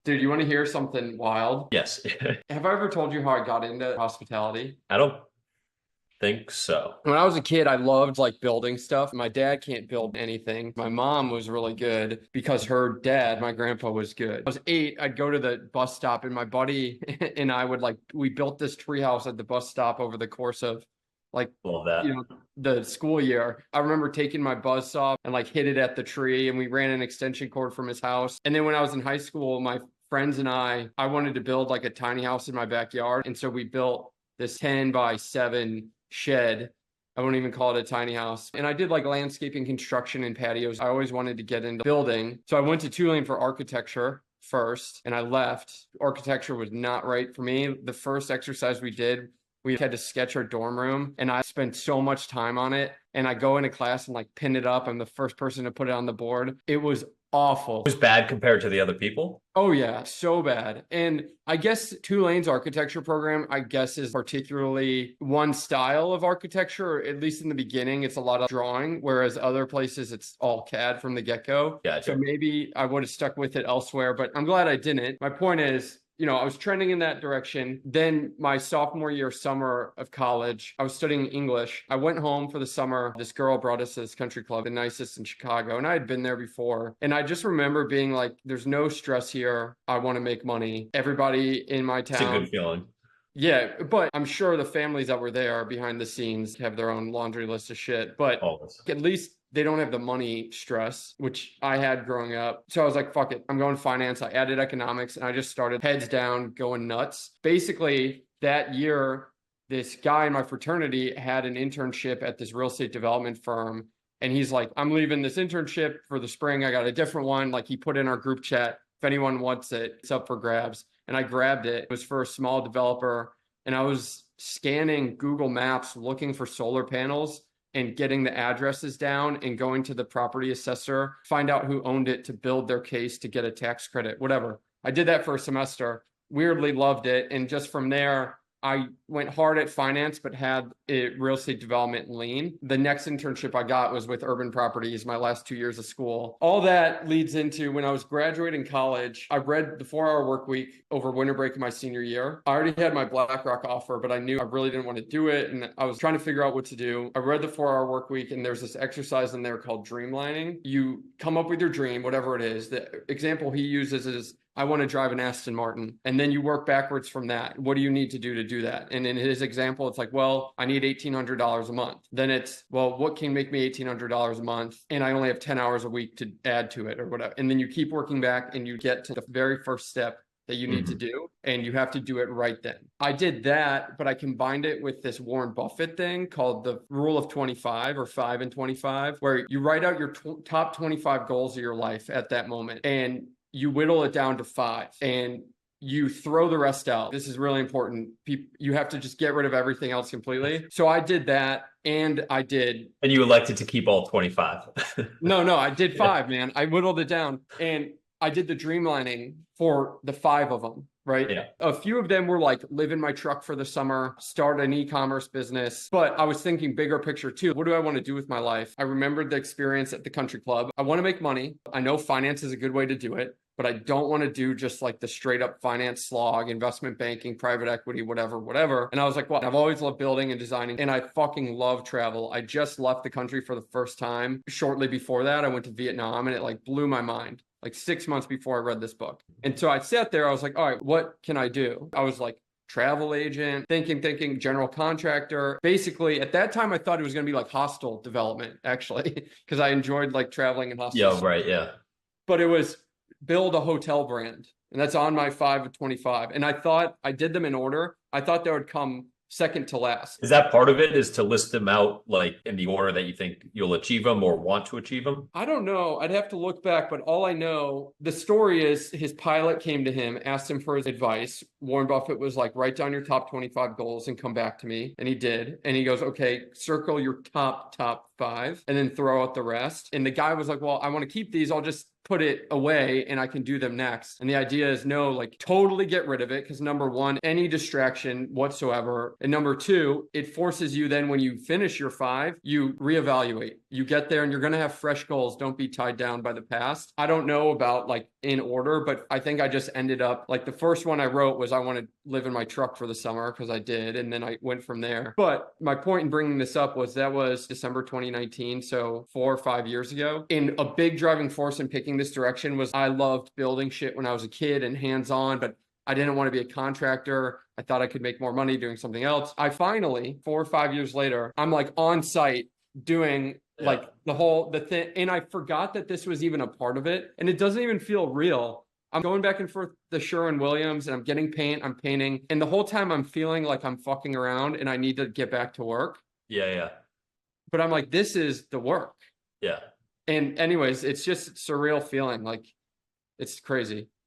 Dude, you want to hear something wild? Yes. Have I ever told you how I got into hospitality? I don't think so. When I was a kid, I loved like building stuff. My dad can't build anything. My mom was really good because her dad, my grandpa, was good. I was 8, I'd go to the bus stop and my buddy and I would we built this treehouse at the bus stop over the course of like, Love you that. know, the school year. I remember taking my buzz saw and like hit it at the tree and we ran an extension cord from his house. And then when I was in high school, my friends and I wanted to build like a tiny house in my backyard. And so we built this 10 by 7 shed. I wouldn't even call it a tiny house. And I did like landscaping, construction, and patios. I always wanted to get into building. So I went to Tulane for architecture first and I left. Architecture was not right for me. The first exercise we did, we had to sketch our dorm room and I spent so much time on it. And I go into class and like pin it up. I'm the first person to put it on the board. It was awful. It was bad compared to the other people. Oh yeah, so bad. And I guess Tulane's architecture program, I guess, is particularly one style of architecture, or at least in the beginning, it's a lot of drawing, whereas other places it's all CAD from the get-go. So Gotcha. maybe I would have stuck with it elsewhere, but I'm glad I didn't. My point is, I was trending in that direction. Then my sophomore year summer of college, I was studying English. I went home for the summer. This girl brought us to this country club, the nicest in Chicago, and I had been there before. And I just remember being like, there's no stress here. I want to make money. Everybody in my It's a town. good feeling. Yeah, but I'm sure the families that were there behind the scenes have their own laundry list of shit. But Always. at least they don't have the money stress, which I had growing up. So I was like, fuck it. I'm going finance. I added economics and I just started heads down going nuts. Basically, that year, this guy in my fraternity had an internship at this real estate development firm. And he's like, I'm leaving this internship for the spring. I got a different one. Like he put in our group chat. If anyone wants it, it's up for grabs. And I grabbed it. It was for a small developer. And I was scanning Google Maps looking for solar panels and getting the addresses down and going to the property assessor, find out who owned it to build their case to get a tax credit, whatever. I did that for a semester, weirdly loved it. And just from there, I went hard at finance, but had a real estate development lean. The next internship I got was with Urban Properties, my last 2 years of school. All that leads into when I was graduating college, I read the 4 Hour Work Week over winter break in my senior year. I already had my BlackRock offer, but I knew I really didn't want to do it. And I was trying to figure out what to do. I read the 4 Hour Work Week, and there's this exercise in there called dreamlining. You come up with your dream, whatever it is. The example he uses is, I want to drive an Aston Martin. And then you work backwards from that. What do you need to do that? And in his example, it's like, well, I need $1,800 a month. Then it's, well, what can make me $1,800 a month? And I only have 10 hours a week to add to it or whatever. And then you keep working back and you get to the very first step that you need to do, and you have to do it right then. I did that, but I combined it with this Warren Buffett thing called the rule of 25 or 5 and 25, where you write out your top 25 goals of your life at that moment. And you whittle it down to 5 and you throw the rest out. This is really important. You have to just get rid of everything else completely. So I did that and I did. And you elected to keep all 25. No, I did Yeah. 5, man. I whittled it down and I did the dreamlining for the 5 of them. Right. Yeah. A few of them were like live in my truck for the summer, start an e-commerce business. But I was thinking bigger picture too. What do I want to do with my life? I remembered the experience at the country club. I want to make money. I know finance is a good way to do it, but I don't want to do just like the straight up finance slog, investment banking, private equity, whatever. And I was like, well, I've always loved building and designing and I fucking love travel. I just left the country for the first time. Shortly before that, I went to Vietnam and it like blew my mind. Like 6 months before I read this book. And so I sat there, I was like, all right, what can I do? I was like, travel agent, thinking, general contractor. Basically, at that time, I thought it was going to be like hostel development, actually, because I enjoyed like traveling in Yeah, hostels. right. Yeah. But it was build a hotel brand. And that's on my 5 of 25. And I thought I did them in order. I thought they would come second to last. Is that part of it, is to list them out like in the order that you think you'll achieve them or want to achieve them? I don't know. I'd have to look back, but all I know, the story is his pilot came to him, asked him for his advice. Warren Buffett was like, write down your top 25 goals and come back to me. And he did. And he goes, okay, circle your top 5 and then throw out the rest. And the guy was like, well, I want to keep these. I'll just put it away and I can do them next. And the idea is no, like totally get rid of it. Cause number one, any distraction whatsoever. And number two, it forces you then when you finish your 5, you reevaluate. You get there and you're going to have fresh goals. Don't be tied down by the past. I don't know about like in order, but I think I just ended up like the first one I wrote was I want to live in my truck for the summer because I did. And then I went from there. But my point in bringing this up was that was December 2019. So 4 or 5 years ago. And a big driving force in picking this direction was I loved building shit when I was a kid and hands-on, but I didn't want to be a contractor. I thought I could make more money doing something else. I finally, 4 or 5 years later, I'm like on site doing like the thing. And I forgot that this was even a part of it. And it doesn't even feel real. I'm going back and forth the Sherwin-Williams and I'm getting paint, I'm painting. And the whole time I'm feeling like I'm fucking around and I need to get back to work. Yeah. But I'm like, this is the work. Yeah. And anyways, it's just surreal feeling. Like it's crazy.